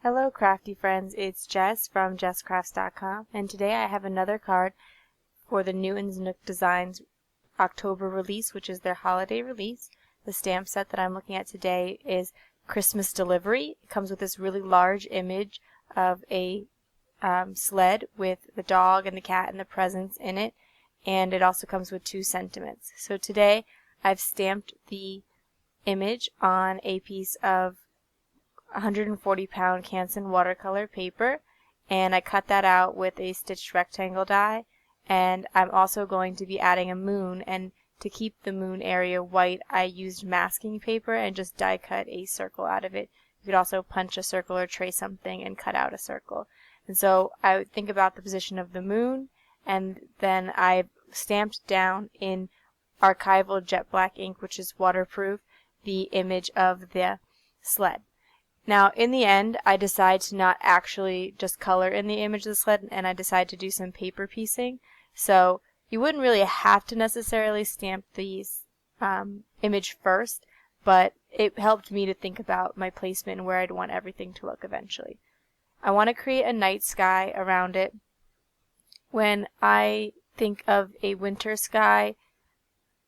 Hello crafty friends, it's Jess from jesscrafts.com, and today I have another card for the Nook Designs October release, which is their holiday release. The stamp set that I'm looking at today is Christmas Delivery. It comes with this really large image of a sled with the dog and the cat and the presents in it, and it also comes with 2 sentiments. So today I've stamped the image on a piece of 140-pound Canson watercolor paper, and I cut that out with a stitched rectangle die, and I'm also going to be adding a moon, and to keep the moon area white I used masking paper and just die cut a circle out of it. You could also punch a circle or trace something and cut out a circle. And so I would think about the position of the moon, and then I stamped down in archival jet black ink, which is waterproof, the image of the sled. Now, in the end, I decide to not actually just color in the image of the sled, and I decide to do some paper piecing. So you wouldn't really have to necessarily stamp the image first, but it helped me to think about my placement and where I'd want everything to look eventually. I want to create a night sky around it. When I think of a winter sky,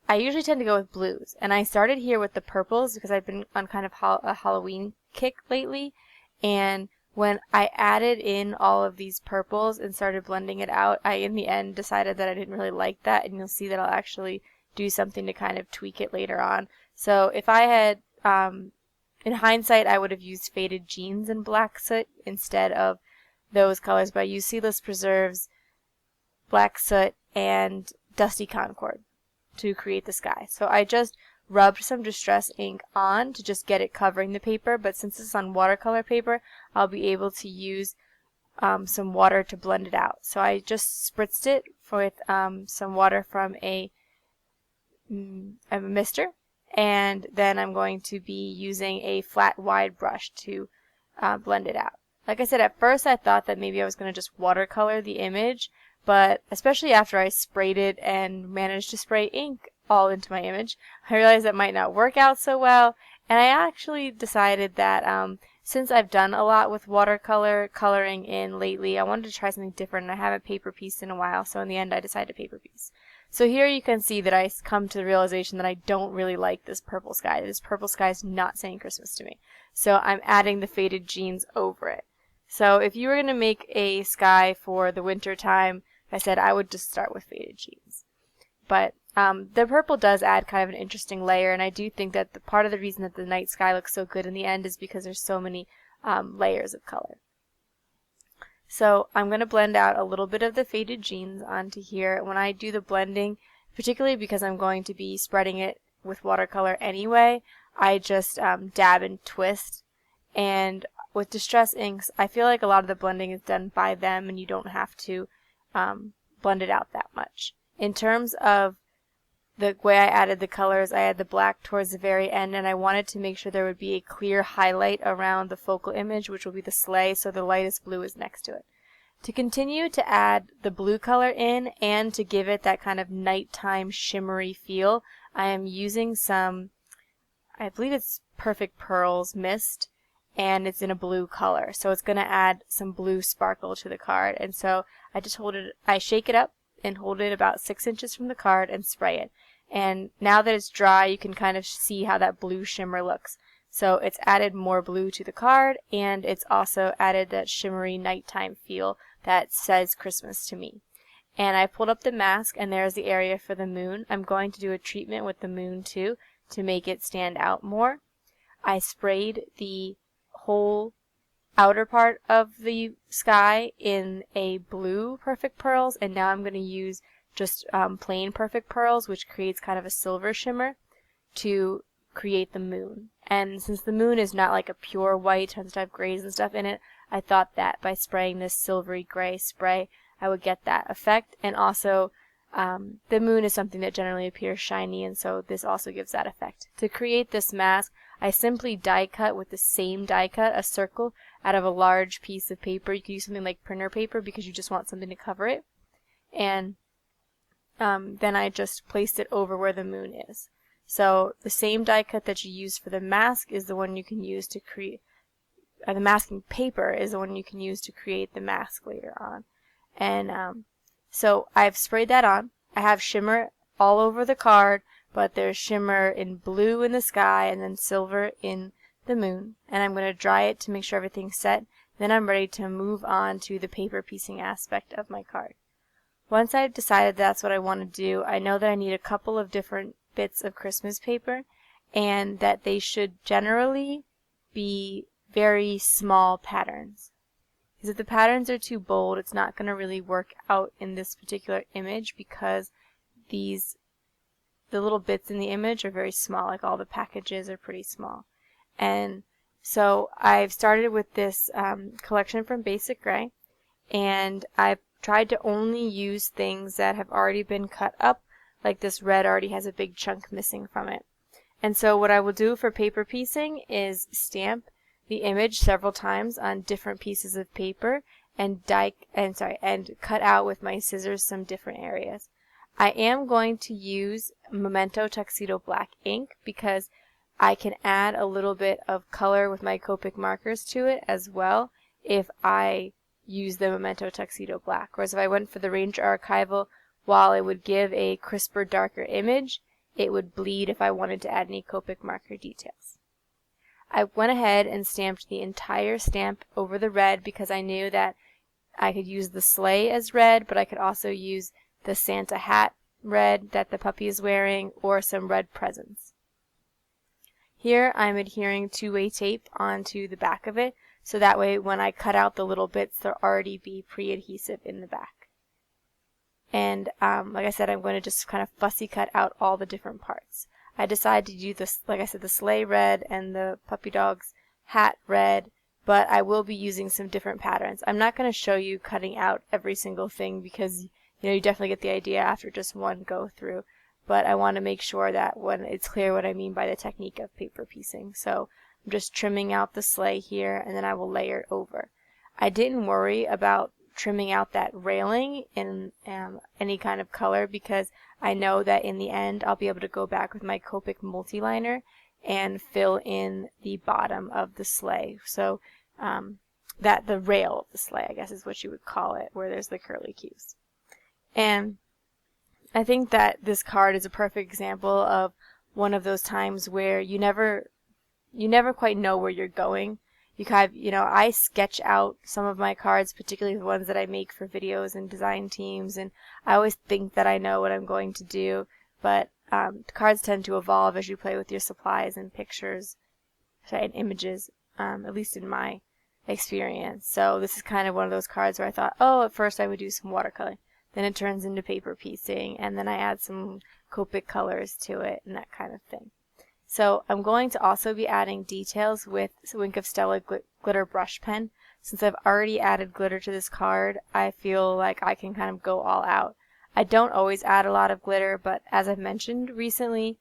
I usually tend to go with blues, and I started here with the purples because I've been on kind of a Halloween kick lately, and when I added in all of these purples and started blending it out, I in the end decided that I didn't really like that, and you'll see that I'll actually do something to kind of tweak it later on. So if I had, in hindsight, I would have used Faded Jeans and Black Soot instead of those colors, but I used Seedless Preserves, Black Soot, and Dusty Concord to create the sky. So I just rubbed some distress ink on to just get it covering the paper, but since it's on watercolor paper, I'll be able to use some water to blend it out. So I just spritzed it with some water from a mister, and then I'm going to be using a flat wide brush to blend it out. Like I said, at first I thought that maybe I was going to just watercolor the image, but especially after I sprayed it and managed to spray ink all into my image, I realized that might not work out so well, and I actually decided that since I've done a lot with watercolor coloring in lately, I wanted to try something different, and I haven't paper pieced in a while, so in the end I decided to paper piece. So here you can see that I come to the realization that I don't really like this purple sky. This purple sky is not saying Christmas to me. So I'm adding the Faded Jeans over it. So if you were going to make a sky for the winter time, I said I would just start with Faded Jeans. But the purple does add kind of an interesting layer, and I do think that the part of the reason that the night sky looks so good in the end is because there's so many layers of color. So I'm going to blend out a little bit of the Faded Jeans onto here. When I do the blending, particularly because I'm going to be spreading it with watercolor anyway, I just dab and twist. And with Distress inks, I feel like a lot of the blending is done by them, and you don't have to blend it out that much. In terms of the way I added the colors, I had the black towards the very end, and I wanted to make sure there would be a clear highlight around the focal image, which will be the sleigh, so the lightest blue is next to it. To continue to add the blue color in and to give it that kind of nighttime shimmery feel, I am using some, I believe it's Perfect Pearls Mist, and it's in a blue color, so it's going to add some blue sparkle to the card. And so I just I shake it up and hold it about 6 inches from the card and spray it. And now that it's dry, you can kind of see how that blue shimmer looks. So it's added more blue to the card, and it's also added that shimmery nighttime feel that says Christmas to me. And I pulled up the mask, and there's the area for the moon. I'm going to do a treatment with the moon too to make it stand out more. I sprayed the whole outer part of the sky in a blue Perfect Pearls, and now I'm going to use just plain Perfect Pearls, which creates kind of a silver shimmer, to create the moon. And since the moon is not like a pure white, tends to have grays and stuff in it, I thought that by spraying this silvery gray spray, I would get that effect. And also, the moon is something that generally appears shiny, and so this also gives that effect. To create this mask, I simply die cut with the same die cut a circle out of a large piece of paper. You could use something like printer paper because you just want something to cover it. And then I just placed it over where the moon is. So the same die cut that you use for the mask is the one you can use to the masking paper is the one you can use to create the mask later on. And so I've sprayed that on. I have shimmer all over the card, but there's shimmer in blue in the sky and then silver in the moon. And I'm going to dry it to make sure everything's set. Then I'm ready to move on to the paper piecing aspect of my card. Once I've decided that's what I want to do, I know that I need a couple of different bits of Christmas paper and that they should generally be very small patterns. Because if the patterns are too bold, it's not going to really work out in this particular image because the little bits in the image are very small, like all the packages are pretty small. And so I've started with this collection from Basic Gray, and I've tried to only use things that have already been cut up, like this red already has a big chunk missing from it. And so what I will do for paper piecing is stamp the image several times on different pieces of paper and cut out with my scissors some different areas. I am going to use Memento Tuxedo Black ink because I can add a little bit of color with my Copic markers to it as well if I use the Memento Tuxedo Black. Whereas if I went for the Ranger Archival, while it would give a crisper, darker image, it would bleed if I wanted to add any Copic marker details. I went ahead and stamped the entire stamp over the red because I knew that I could use the sleigh as red, but I could also use the Santa hat red that the puppy is wearing or some red presents. Here I'm adhering two-way tape onto the back of it, so that way when I cut out the little bits, they'll already be pre-adhesive in the back. And like I said, I'm going to just kind of fussy cut out all the different parts. I decided to do this, like I said, the sleigh red and the puppy dog's hat red, but I will be using some different patterns. I'm not going to show you cutting out every single thing because you definitely get the idea after just one go through. But I want to make sure that when it's clear what I mean by the technique of paper piecing. So I'm just trimming out the sleigh here, and then I will layer it over. I didn't worry about trimming out that railing in any kind of color because I know that in the end I'll be able to go back with my Copic multiliner and fill in the bottom of the sleigh. So that the rail of the sleigh, I guess is what you would call it, where there's the curly cues. And I think that this card is a perfect example of one of those times where you never quite know where you're going. I sketch out some of my cards, particularly the ones that I make for videos and design teams, and I always think that I know what I'm going to do, but cards tend to evolve as you play with your supplies and pictures and images, at least in my experience. So this is kind of one of those cards where I thought, oh, at first I would do some watercolor. Then it turns into paper piecing, and then I add some Copic colors to it and that kind of thing. So I'm going to also be adding details with Wink of Stella glitter brush pen. Since I've already added glitter to this card, I feel like I can kind of go all out. I don't always add a lot of glitter, but as I've mentioned recently,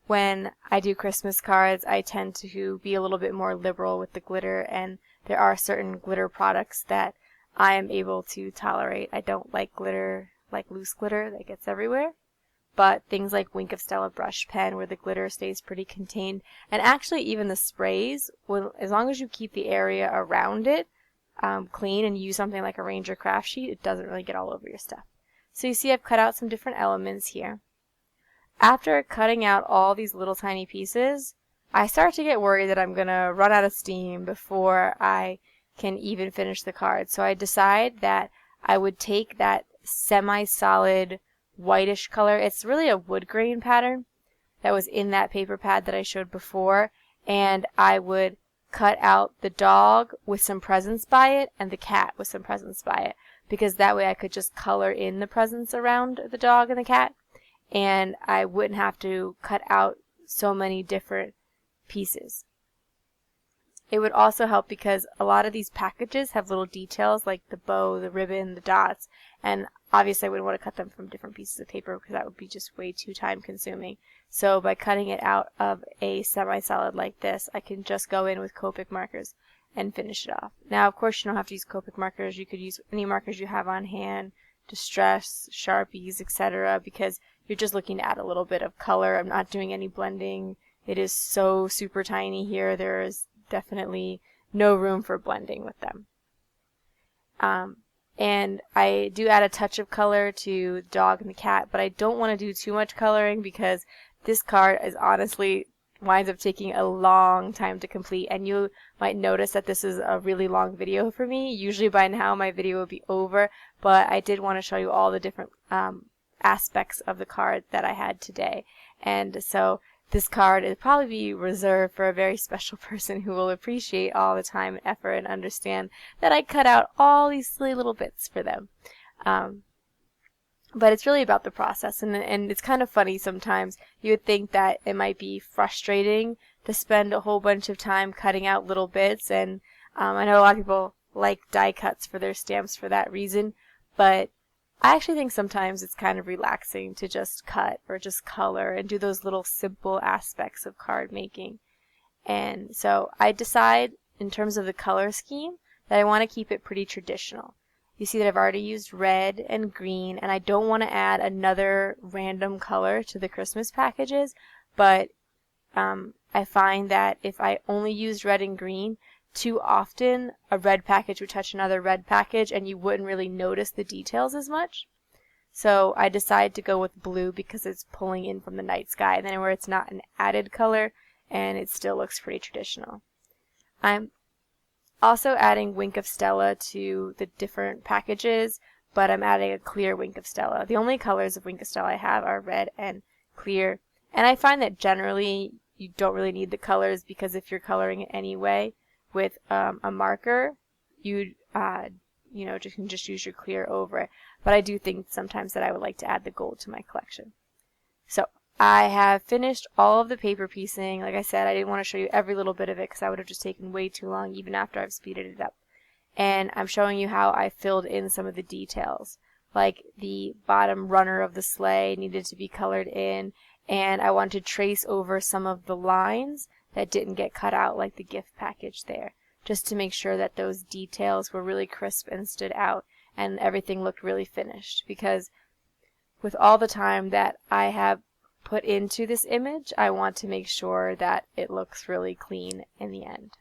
when I do Christmas cards, I tend to be a little bit more liberal with the glitter, and there are certain glitter products that I am able to tolerate. I don't like glitter, like loose glitter that gets everywhere. But things like Wink of Stella brush pen where the glitter stays pretty contained, and actually even the sprays, as long as you keep the area around it clean and use something like a Ranger craft sheet, it doesn't really get all over your stuff. So you see I've cut out some different elements here. After cutting out all these little tiny pieces, I start to get worried that I'm going to run out of steam before I can even finish the card. So I decide that I would take that semi-solid whitish color. It's really a wood grain pattern that was in that paper pad that I showed before, and I would cut out the dog with some presents by it and the cat with some presents by it, because that way I could just color in the presents around the dog and the cat, and I wouldn't have to cut out so many different pieces. It would also help because a lot of these packages have little details like the bow, the ribbon, the dots, and obviously I wouldn't want to cut them from different pieces of paper because that would be just way too time consuming. So by cutting it out of a semi-solid like this, I can just go in with Copic markers and finish it off. Now, of course, you don't have to use Copic markers. You could use any markers you have on hand, Distress, Sharpies, etc., because you're just looking to add a little bit of color. I'm not doing any blending. It is so super tiny here. There is definitely no room for blending with them. And I do add a touch of color to the dog and the cat, but I don't want to do too much coloring because this card is honestly winds up taking a long time to complete, and you might notice that this is a really long video for me. Usually by now my video would be over, but I did want to show you all the different aspects of the card that I had today. And so this card is probably be reserved for a very special person who will appreciate all the time and effort and understand that I cut out all these silly little bits for them. But it's really about the process, and it's kind of funny sometimes. You would think that it might be frustrating to spend a whole bunch of time cutting out little bits, and I know a lot of people like die cuts for their stamps for that reason, but I actually think sometimes it's kind of relaxing to just cut or just color and do those little simple aspects of card making. And so I decide in terms of the color scheme that I want to keep it pretty traditional. You see that I've already used red and green, and I don't want to add another random color to the Christmas packages, but I find that if I only used red and green, too often a red package would touch another red package and you wouldn't really notice the details as much. So I decided to go with blue because it's pulling in from the night sky, and then where it's not an added color and it still looks pretty traditional. I'm also adding Wink of Stella to the different packages, but I'm adding a clear Wink of Stella. The only colors of Wink of Stella I have are red and clear, and I find that generally you don't really need the colors because if you're coloring it anyway with a marker, you can just use your clear over it. But I do think sometimes that I would like to add the gold to my collection. So I have finished all of the paper piecing. Like I said, I didn't want to show you every little bit of it because that would have just taken way too long even after I've speeded it up. And I'm showing you how I filled in some of the details. Like the bottom runner of the sleigh needed to be colored in, and I wanted to trace over some of the lines that didn't get cut out like the gift package there, just to make sure that those details were really crisp and stood out and everything looked really finished. Because with all the time that I have put into this image, I want to make sure that it looks really clean in the end.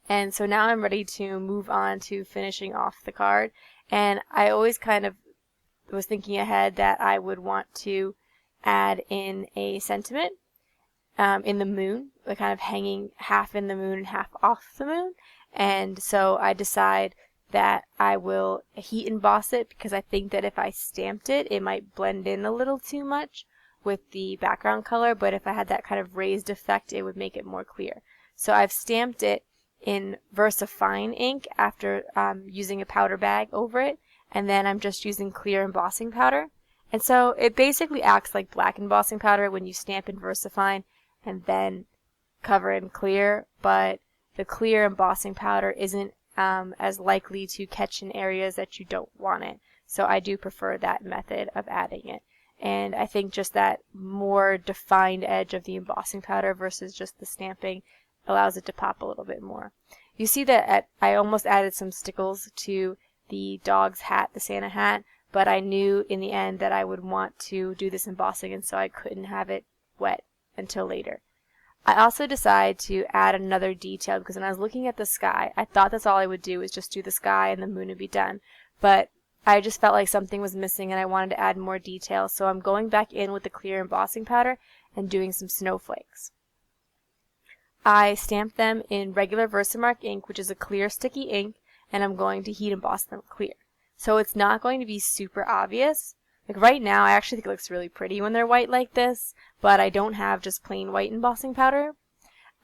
And so now I'm ready to move on to finishing off the card, and I always kind of was thinking ahead that I would want to add in a sentiment in the moon, like kind of hanging half in the moon and half off the moon. And so I decide that I will heat emboss it because I think that if I stamped it, it might blend in a little too much with the background color, but if I had that kind of raised effect, it would make it more clear. So I've stamped it in VersaFine ink after using a powder bag over it, and then I'm just using clear embossing powder. And so it basically acts like black embossing powder when you stamp in VersaFine and then cover in clear, but the clear embossing powder isn't as likely to catch in areas that you don't want it. So I do prefer that method of adding it. And I think just that more defined edge of the embossing powder versus just the stamping allows it to pop a little bit more. You see that I almost added some stickles to the dog's hat, the Santa hat, but I knew in the end that I would want to do this embossing, and so I couldn't have it wet until later. I also decided to add another detail because when I was looking at the sky, I thought that's all I would do was just do the sky and the moon would be done. But I just felt like something was missing and I wanted to add more detail, so I'm going back in with the clear embossing powder and doing some snowflakes. I stamped them in regular Versamark ink, which is a clear sticky ink, and I'm going to heat emboss them clear. So it's not going to be super obvious. Like right now, I actually think it looks really pretty when they're white like this, but I don't have just plain white embossing powder.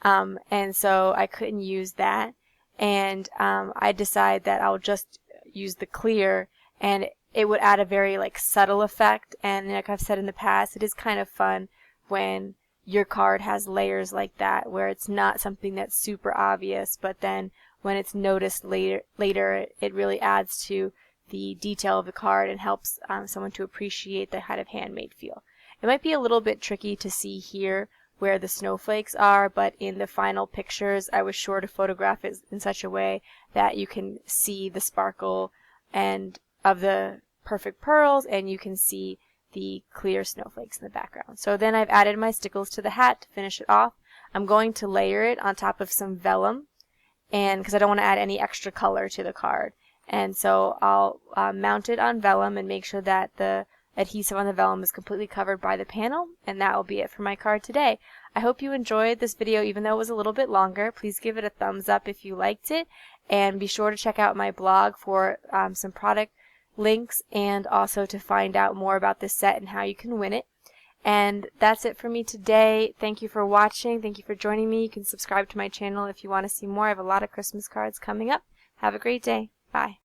And so I couldn't use that. And I decided that I'll just use the clear, and it would add a very subtle effect. And like I've said in the past, it is kind of fun when your card has layers like that, where it's not something that's super obvious, but then when it's noticed later it really adds to the detail of the card and helps someone to appreciate the kind of handmade feel. It might be a little bit tricky to see here where the snowflakes are, but in the final pictures I was sure to photograph it in such a way that you can see the sparkle and of the perfect pearls, and you can see the clear snowflakes in the background. So then I've added my stickles to the hat to finish it off. I'm going to layer it on top of some vellum, and because I don't want to add any extra color to the card. And so I'll mount it on vellum and make sure that the adhesive on the vellum is completely covered by the panel, and that will be it for my card today. I hope you enjoyed this video, even though it was a little bit longer. Please give it a thumbs up if you liked it, and be sure to check out my blog for some product links and also to find out more about this set and how you can win it. And that's it for me today. Thank you for watching. Thank you for joining me. You can subscribe to my channel if you want to see more. I have a lot of Christmas cards coming up. Have a great day. Bye.